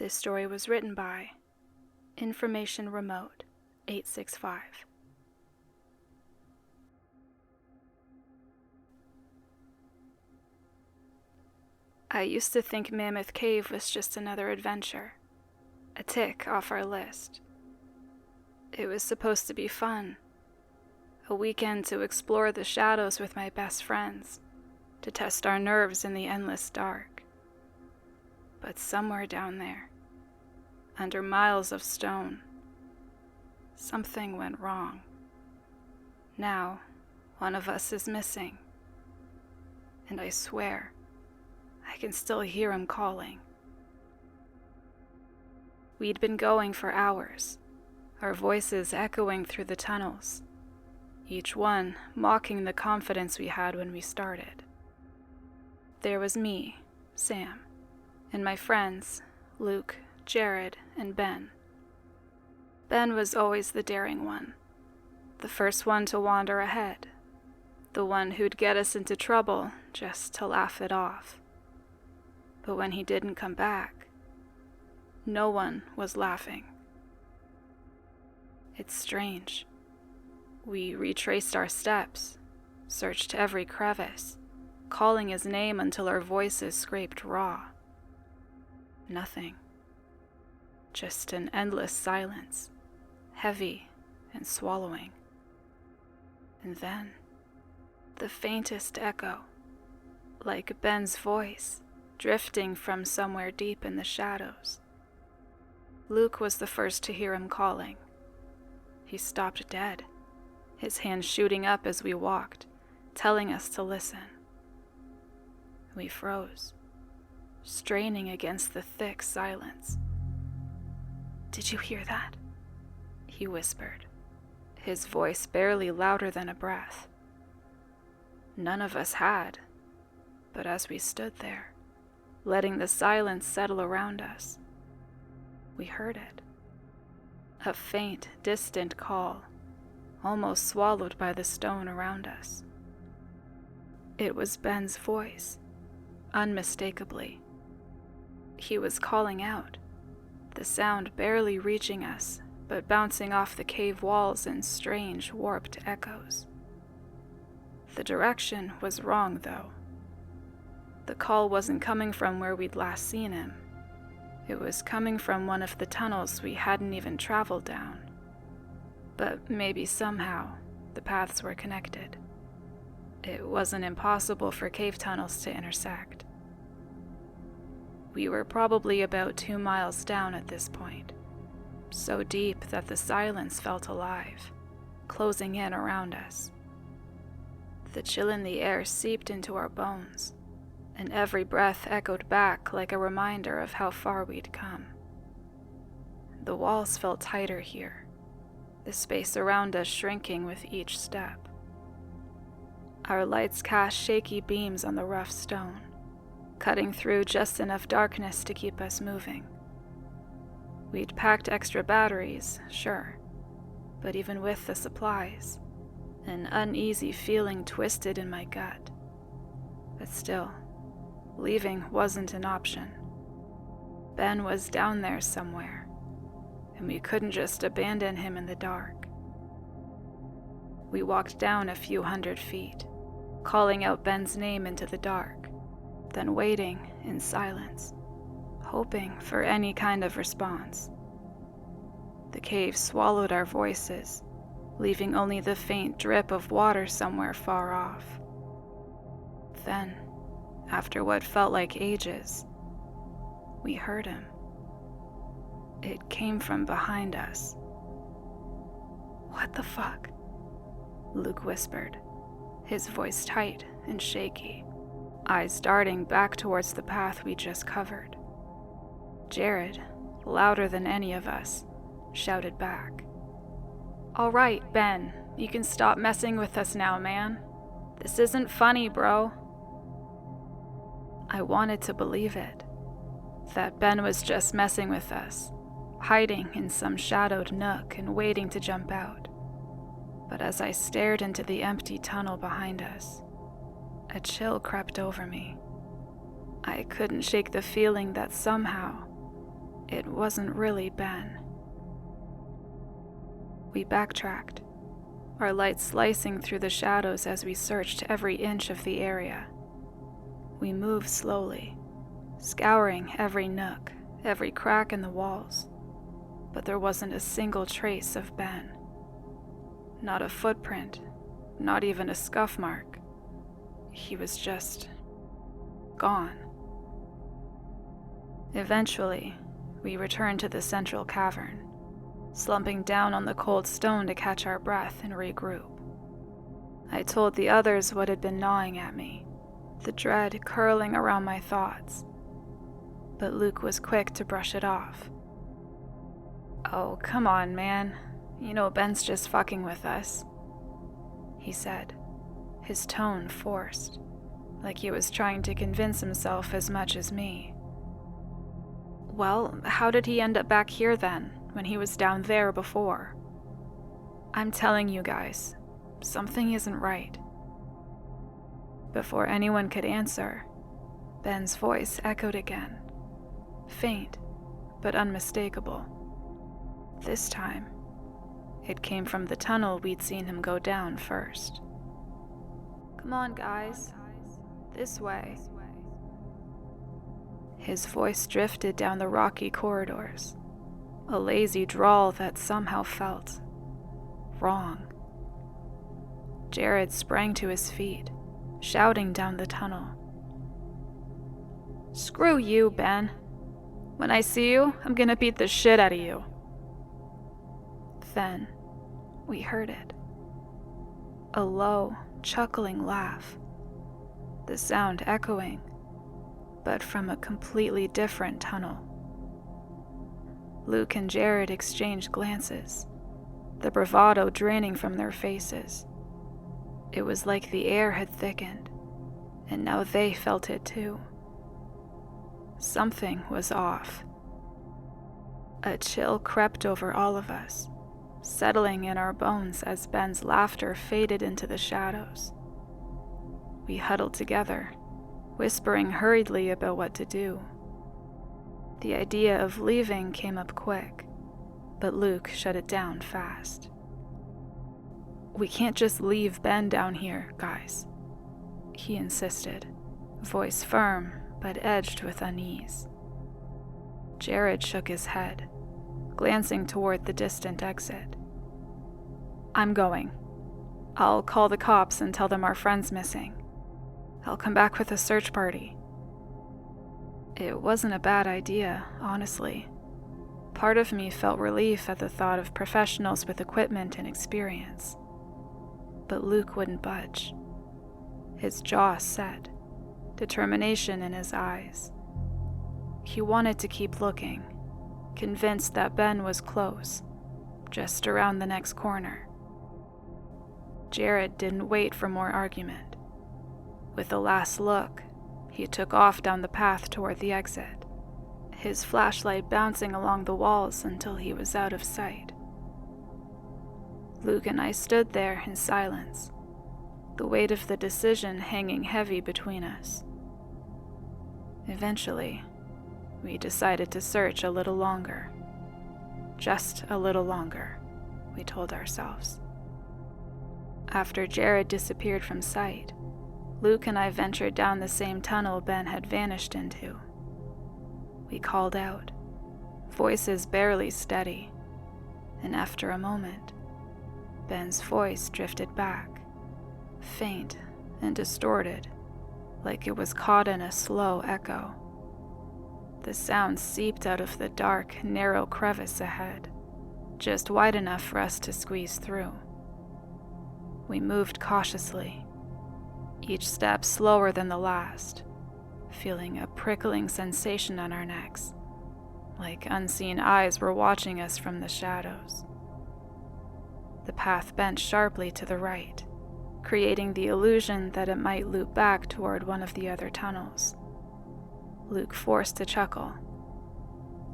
This story was written by Information Remote 865. I used to think Mammoth Cave was just another adventure, a tick off our list. It was supposed to be fun, a weekend to explore the shadows with my best friends, to test our nerves in the endless dark. But somewhere down there, under miles of stone, something went wrong. Now, one of us is missing, and I swear, I can still hear him calling. We'd been going for hours, our voices echoing through the tunnels, each one mocking the confidence we had when we started. There was me, Sam, and my friends, Luke, Jared, and Ben. Ben was always the daring one, the first one to wander ahead, the one who'd get us into trouble just to laugh it off. But when he didn't come back, no one was laughing. It's strange. We retraced our steps, searched every crevice, calling his name until our voices scraped raw. Nothing. Just an endless silence, heavy and swallowing. And then, the faintest echo, like Ben's voice, drifting from somewhere deep in the shadows. Luke was the first to hear him calling. He stopped dead, his hand shooting up as we walked, telling us to listen. We froze, straining against the thick silence. "Did you hear that?" he whispered, his voice barely louder than a breath. None of us had, but as we stood there, letting the silence settle around us, we heard it. A faint, distant call, almost swallowed by the stone around us. It was Ben's voice, unmistakably. He was calling out, the sound barely reaching us, but bouncing off the cave walls in strange, warped echoes. The direction was wrong, though. The call wasn't coming from where we'd last seen him. It was coming from one of the tunnels we hadn't even traveled down. But maybe somehow the paths were connected. It wasn't impossible for cave tunnels to intersect. We were probably about 2 miles down at this point, so deep that the silence felt alive, closing in around us. The chill in the air seeped into our bones, and every breath echoed back like a reminder of how far we'd come. The walls felt tighter here, the space around us shrinking with each step. Our lights cast shaky beams on the rough stone, cutting through just enough darkness to keep us moving. We'd packed extra batteries, sure, but even with the supplies, an uneasy feeling twisted in my gut. But still, leaving wasn't an option. Ben was down there somewhere, and we couldn't just abandon him in the dark. We walked down a few hundred feet, calling out Ben's name into the dark, then waiting in silence, hoping for any kind of response. The cave swallowed our voices, leaving only the faint drip of water somewhere far off. Then, after what felt like ages, we heard him. It came from behind us. "What the fuck?" Luke whispered, his voice tight and shaky, eyes darting back towards the path we just covered. Jared, louder than any of us, shouted back, "All right, Ben, you can stop messing with us now, man. This isn't funny, bro." I wanted to believe it, that Ben was just messing with us, hiding in some shadowed nook and waiting to jump out. But as I stared into the empty tunnel behind us, a chill crept over me. I couldn't shake the feeling that somehow, It wasn't really Ben. We backtracked, our light slicing through the shadows as we searched every inch of the area. We moved slowly, scouring every nook, every crack in the walls, but there wasn't a single trace of Ben. Not a footprint, not even a scuff mark. He was just gone. Eventually, we returned to the central cavern, slumping down on the cold stone to catch our breath and regroup. I told the others what had been gnawing at me, the dread curling around my thoughts, but Luke was quick to brush it off. "Oh, come on, man. You know Ben's just fucking with us," he said, his tone forced, like he was trying to convince himself as much as me. "Well, how did he end up back here then, when he was down there before? I'm telling you guys, something isn't right." Before anyone could answer, Ben's voice echoed again, faint but unmistakable. This time, it came from the tunnel we'd seen him go down first. "Come on, guys. This way." His voice drifted down the rocky corridors, a lazy drawl that somehow felt wrong. Jared sprang to his feet, shouting down the tunnel. "Screw you, Ben. When I see you, I'm gonna beat the shit out of you." Then, we heard it. A low, chuckling laugh. The sound echoing, but from a completely different tunnel. Luke and Jared exchanged glances, the bravado draining from their faces. It was like the air had thickened, and now they felt it too. Something was off. A chill crept over all of us, settling in our bones as Ben's laughter faded into the shadows. We huddled together, whispering hurriedly about what to do. The idea of leaving came up quick, but Luke shut it down fast. "We can't just leave Ben down here, guys," he insisted, voice firm but edged with unease. Jared shook his head, glancing toward the distant exit. "I'm going. I'll call the cops and tell them our friend's missing. I'll come back with a search party." It wasn't a bad idea, honestly. Part of me felt relief at the thought of professionals with equipment and experience. But Luke wouldn't budge. His jaw set, determination in his eyes. He wanted to keep looking, convinced that Ben was close, just around the next corner. Jared didn't wait for more argument. With a last look, he took off down the path toward the exit, his flashlight bouncing along the walls until he was out of sight. Luke and I stood there in silence, the weight of the decision hanging heavy between us. Eventually, we decided to search a little longer. Just a little longer, we told ourselves. After Jared disappeared from sight, Luke and I ventured down the same tunnel Ben had vanished into. We called out, voices barely steady, and after a moment, Ben's voice drifted back, faint and distorted, like it was caught in a slow echo. The sound seeped out of the dark, narrow crevice ahead, just wide enough for us to squeeze through. We moved cautiously, each step slower than the last, feeling a prickling sensation on our necks, like unseen eyes were watching us from the shadows. The path bent sharply to the right, creating the illusion that it might loop back toward one of the other tunnels. Luke forced a chuckle.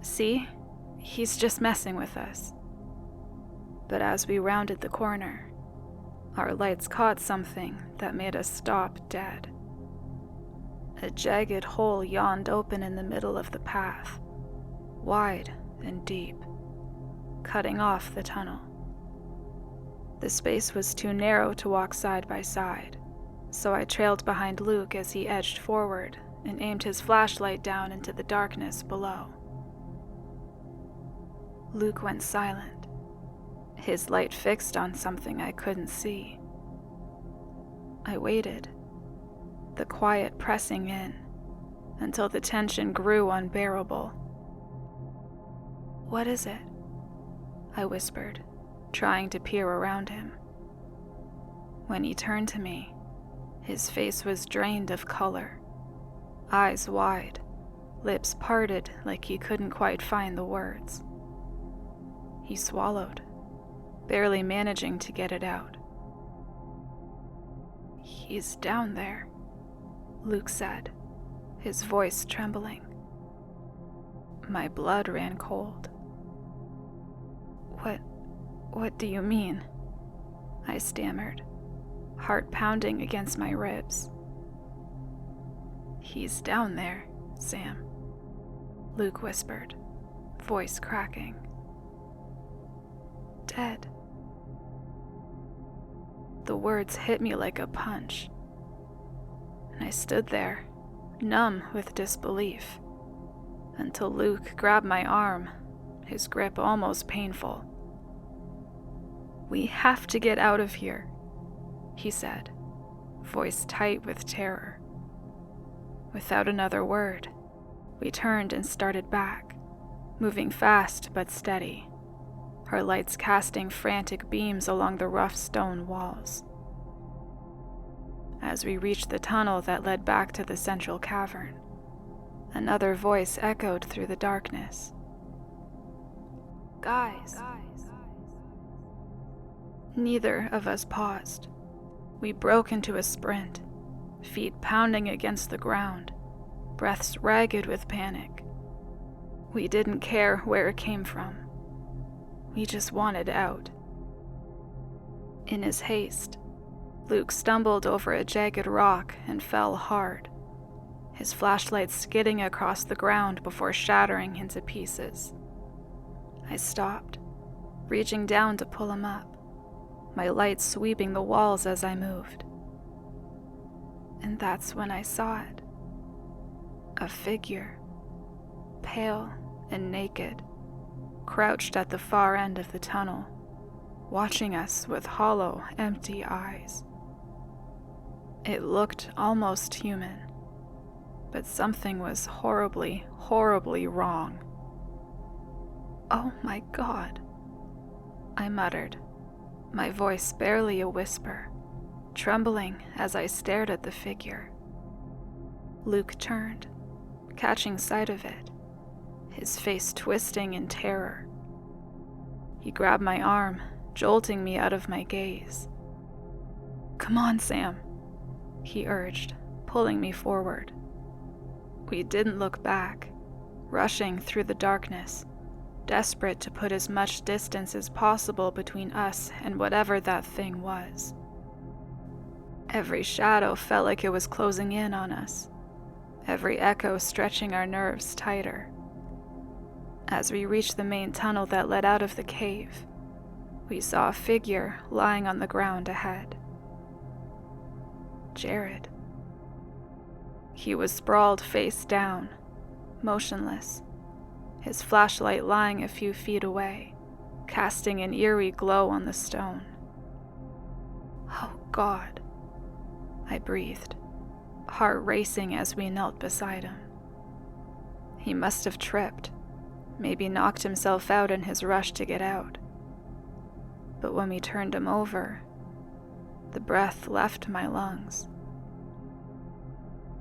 "See? He's just messing with us." But as we rounded the corner, our lights caught something that made us stop dead. A jagged hole yawned open in the middle of the path, wide and deep, cutting off the tunnel. The space was too narrow to walk side by side, so I trailed behind Luke as he edged forward and aimed his flashlight down into the darkness below. Luke went silent, his light fixed on something I couldn't see. I waited, the quiet pressing in, until the tension grew unbearable. "What is it?" I whispered, trying to peer around him. When he turned to me, his face was drained of color, eyes wide, lips parted like he couldn't quite find the words. He swallowed, barely managing to get it out. "He's down there," Luke said, his voice trembling. My blood ran cold. What do you mean?" I stammered, heart pounding against my ribs. "He's down there, Sam," Luke whispered, voice cracking. "Dead." The words hit me like a punch, and I stood there, numb with disbelief, until Luke grabbed my arm, his grip almost painful. "We have to get out of here," he said, voice tight with terror. Without another word, we turned and started back, moving fast but steady, our lights casting frantic beams along the rough stone walls. As we reached the tunnel that led back to the central cavern, another voice echoed through the darkness. "Guys." Neither of us paused. We broke into a sprint, feet pounding against the ground, breaths ragged with panic. We didn't care where it came from. We just wanted out. In his haste, Luke stumbled over a jagged rock and fell hard, his flashlight skidding across the ground before shattering into pieces. I stopped, reaching down to pull him up, my light sweeping the walls as I moved. And that's when I saw it. A figure, pale and naked, crouched at the far end of the tunnel, watching us with hollow, empty eyes. It looked almost human, but something was horribly, horribly wrong. "Oh my God," I muttered, my voice barely a whisper, trembling as I stared at the figure. Luke turned, catching sight of it, his face twisting in terror. He grabbed my arm, jolting me out of my gaze. "Come on, Sam," he urged, pulling me forward. We didn't look back, rushing through the darkness, desperate to put as much distance as possible between us and whatever that thing was. Every shadow felt like it was closing in on us, every echo stretching our nerves tighter. As we reached the main tunnel that led out of the cave, we saw a figure lying on the ground ahead. Jared. He was sprawled face down, motionless, his flashlight lying a few feet away, casting an eerie glow on the stone. "Oh God," I breathed, heart racing as we knelt beside him. He must have tripped, maybe knocked himself out in his rush to get out. But when we turned him over, the breath left my lungs.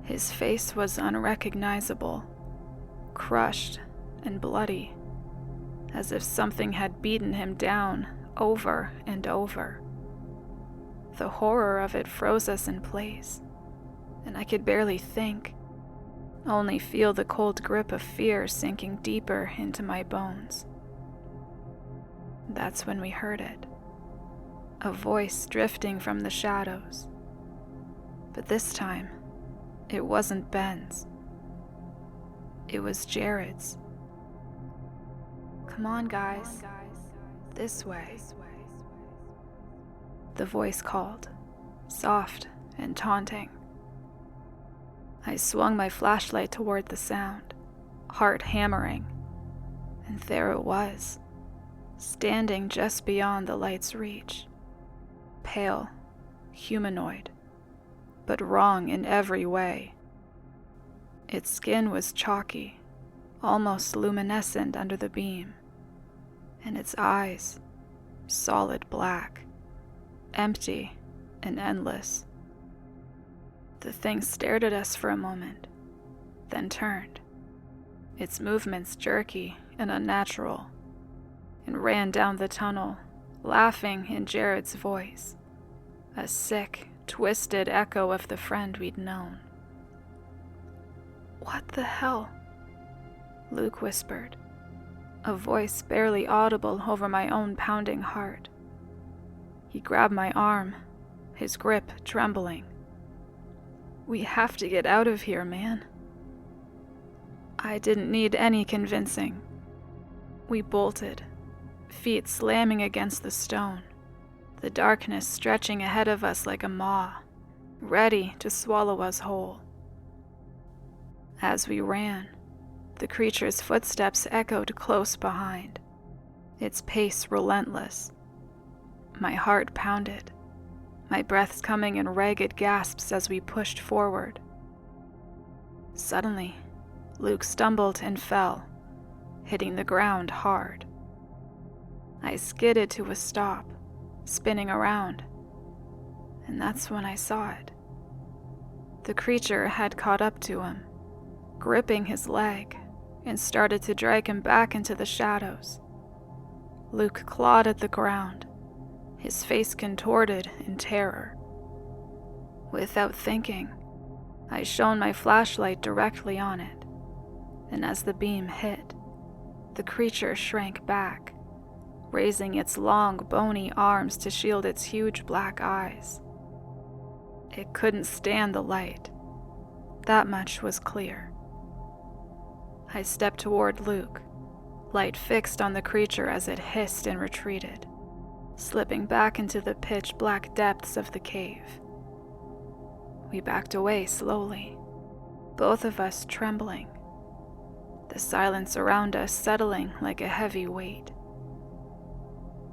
His face was unrecognizable, crushed and bloody, as if something had beaten him down over and over. The horror of it froze us in place, and I could barely think, only feel the cold grip of fear sinking deeper into my bones. That's when we heard it, a voice drifting from the shadows. But this time, it wasn't Ben's. It was Jared's. Come on, guys. This way. The voice called, soft and taunting. I swung my flashlight toward the sound, heart hammering, and there it was, standing just beyond the light's reach. Pale, humanoid, but wrong in every way. Its skin was chalky, almost luminescent under the beam, and its eyes, solid black, empty and endless. The thing stared at us for a moment, then turned, its movements jerky and unnatural, and ran down the tunnel, laughing in Jared's voice, a sick, twisted echo of the friend we'd known. "What the hell?" Luke whispered, a voice barely audible over my own pounding heart. He grabbed my arm, his grip trembling. "We have to get out of here, man." I didn't need any convincing. We bolted, feet slamming against the stone, the darkness stretching ahead of us like a maw, ready to swallow us whole. As we ran, the creature's footsteps echoed close behind, its pace relentless. My heart pounded, my breaths coming in ragged gasps as we pushed forward. Suddenly, Luke stumbled and fell, hitting the ground hard. I skidded to a stop, spinning around, and that's when I saw it. The creature had caught up to him, gripping his leg, and started to drag him back into the shadows. Luke clawed at the ground, his face contorted in terror. Without thinking, I shone my flashlight directly on it, and as the beam hit, the creature shrank back, raising its long, bony arms to shield its huge black eyes. It couldn't stand the light. That much was clear. I stepped toward Luke, light fixed on the creature as it hissed and retreated, slipping back into the pitch-black depths of the cave. We backed away slowly, both of us trembling, the silence around us settling like a heavy weight.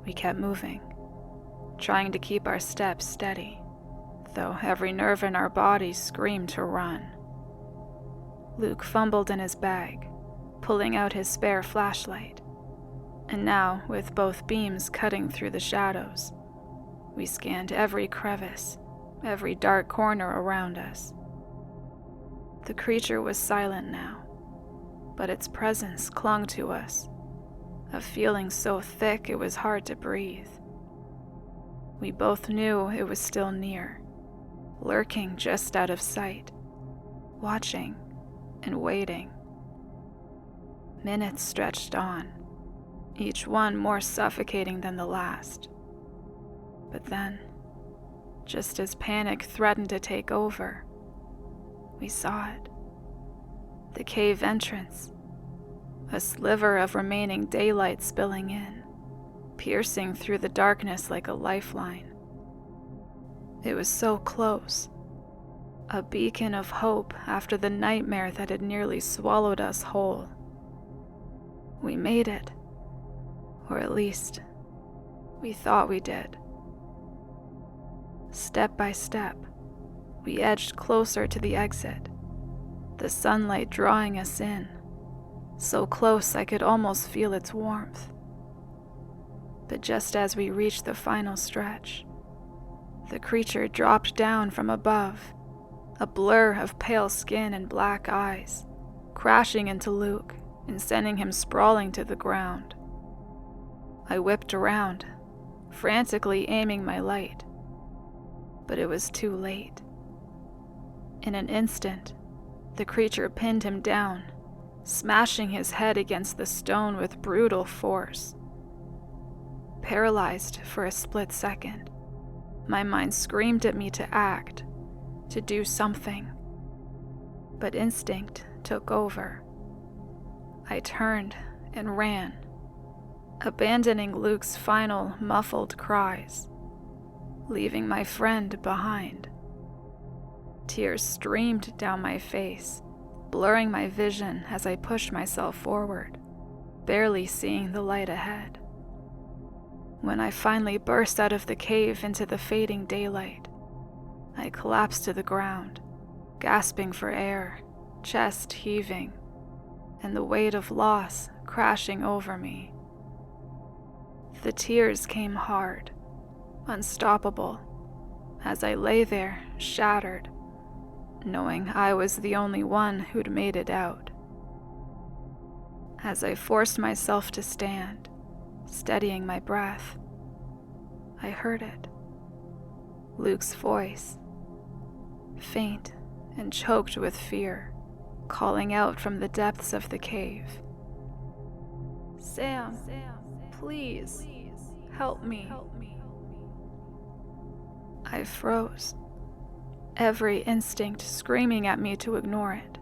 We kept moving, trying to keep our steps steady, though every nerve in our bodies screamed to run. Luke fumbled in his bag, pulling out his spare flashlight, and now, with both beams cutting through the shadows, we scanned every crevice, every dark corner around us. The creature was silent now, but its presence clung to us, a feeling so thick it was hard to breathe. We both knew it was still near, lurking just out of sight, watching and waiting. Minutes stretched on, each one more suffocating than the last. But then, just as panic threatened to take over, we saw it. The cave entrance, a sliver of remaining daylight spilling in, piercing through the darkness like a lifeline. It was so close, a beacon of hope after the nightmare that had nearly swallowed us whole. We made it, or at least, we thought we did. Step by step, we edged closer to the exit, the sunlight drawing us in, so close I could almost feel its warmth. But just as we reached the final stretch, the creature dropped down from above, a blur of pale skin and black eyes, crashing into Luke and sending him sprawling to the ground. I whipped around, frantically aiming my light, but it was too late. In an instant, the creature pinned him down, smashing his head against the stone with brutal force. Paralyzed for a split second, my mind screamed at me to act, to do something. But instinct took over. I turned and ran, abandoning Luke's final muffled cries, leaving my friend behind. Tears streamed down my face, blurring my vision as I pushed myself forward, barely seeing the light ahead. When I finally burst out of the cave into the fading daylight, I collapsed to the ground, gasping for air, chest heaving, and the weight of loss crashing over me. The tears came hard, unstoppable, as I lay there, shattered, knowing I was the only one who'd made it out. As I forced myself to stand, steadying my breath, I heard it. Luke's voice, faint and choked with fear, calling out from the depths of the cave. "Sam, please, help me." I froze, every instinct screaming at me to ignore it,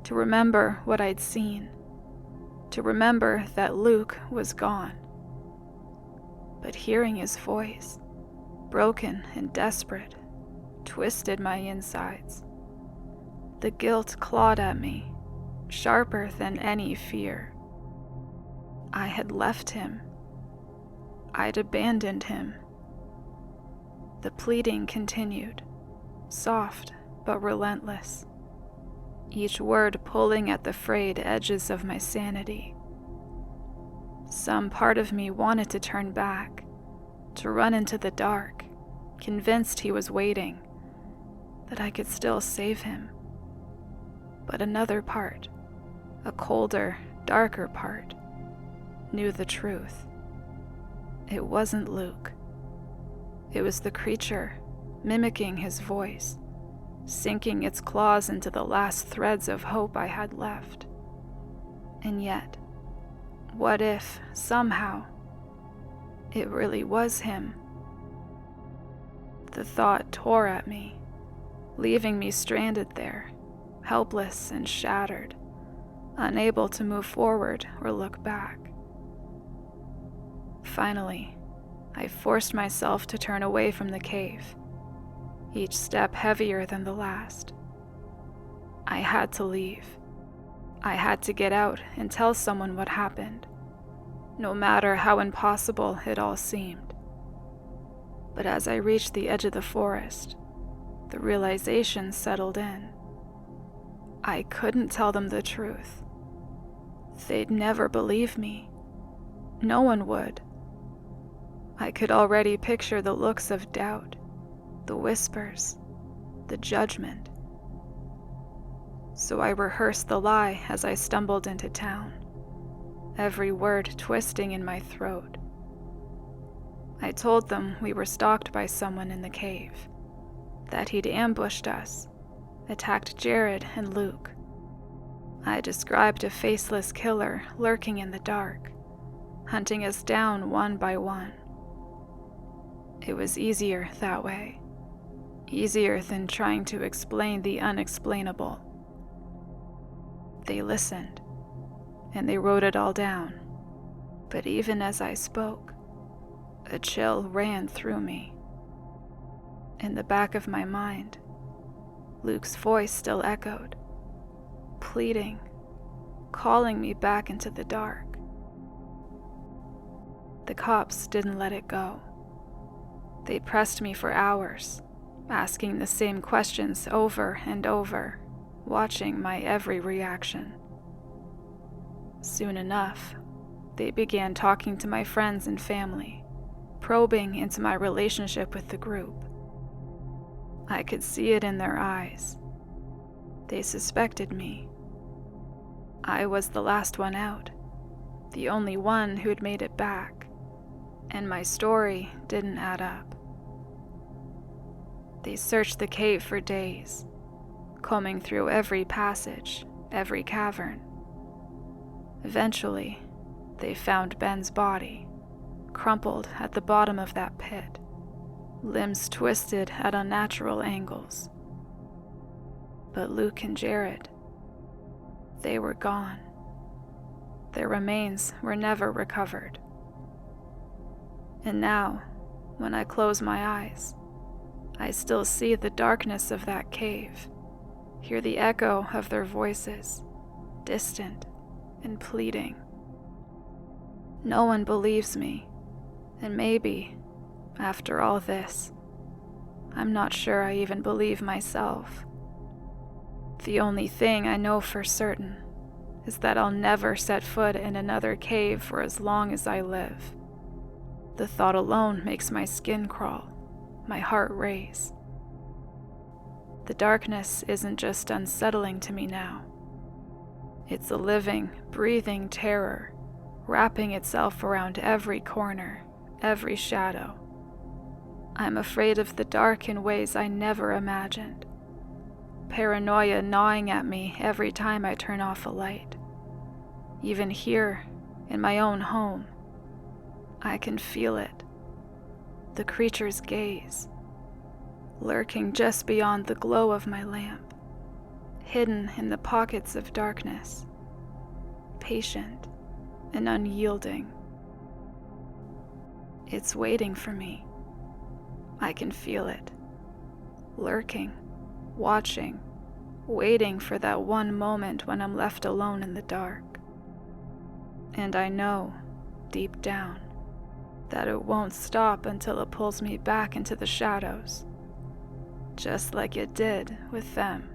to remember what I'd seen, to remember that Luke was gone. But hearing his voice, broken and desperate, twisted my insides. The guilt clawed at me, sharper than any fear. I had left him. I'd abandoned him. The pleading continued, soft but relentless, each word pulling at the frayed edges of my sanity. Some part of me wanted to turn back, to run into the dark, convinced he was waiting, that I could still save him. But another part, a colder, darker part, knew the truth. It wasn't Luke. It was the creature, mimicking his voice, sinking its claws into the last threads of hope I had left. And yet, what if, somehow, it really was him? The thought tore at me, leaving me stranded there, helpless and shattered, unable to move forward or look back. Finally, I forced myself to turn away from the cave, each step heavier than the last. I had to leave. I had to get out and tell someone what happened, no matter how impossible it all seemed. But as I reached the edge of the forest, the realization settled in. I couldn't tell them the truth. They'd never believe me. No one would. I could already picture the looks of doubt, the whispers, the judgment. So I rehearsed the lie as I stumbled into town, every word twisting in my throat. I told them we were stalked by someone in the cave, that he'd ambushed us, attacked Jared and Luke. I described a faceless killer lurking in the dark, hunting us down one by one. It was easier that way, easier than trying to explain the unexplainable. They listened, and they wrote it all down. But even as I spoke, a chill ran through me. In the back of my mind, Luke's voice still echoed, pleading, calling me back into the dark. The cops didn't let it go. They pressed me for hours, asking the same questions over and over, watching my every reaction. Soon enough, they began talking to my friends and family, probing into my relationship with the group. I could see it in their eyes. They suspected me. I was the last one out, the only one who'd made it back, and my story didn't add up. They searched the cave for days, combing through every passage, every cavern. Eventually, they found Ben's body, crumpled at the bottom of that pit, limbs twisted at unnatural angles. But Luke and Jared, they were gone. Their remains were never recovered. And now, when I close my eyes, I still see the darkness of that cave, hear the echo of their voices, distant and pleading. No one believes me, and maybe, after all this, I'm not sure I even believe myself. The only thing I know for certain is that I'll never set foot in another cave for as long as I live. The thought alone makes my skin crawl, my heart race. The darkness isn't just unsettling to me now. It's a living, breathing terror, wrapping itself around every corner, every shadow. I'm afraid of the dark in ways I never imagined. Paranoia gnawing at me every time I turn off a light. Even here, in my own home, I can feel it. The creature's gaze, lurking just beyond the glow of my lamp, hidden in the pockets of darkness, patient and unyielding. It's waiting for me. I can feel it, lurking, watching, waiting for that one moment when I'm left alone in the dark. And I know, deep down, that it won't stop until it pulls me back into the shadows, just like it did with them.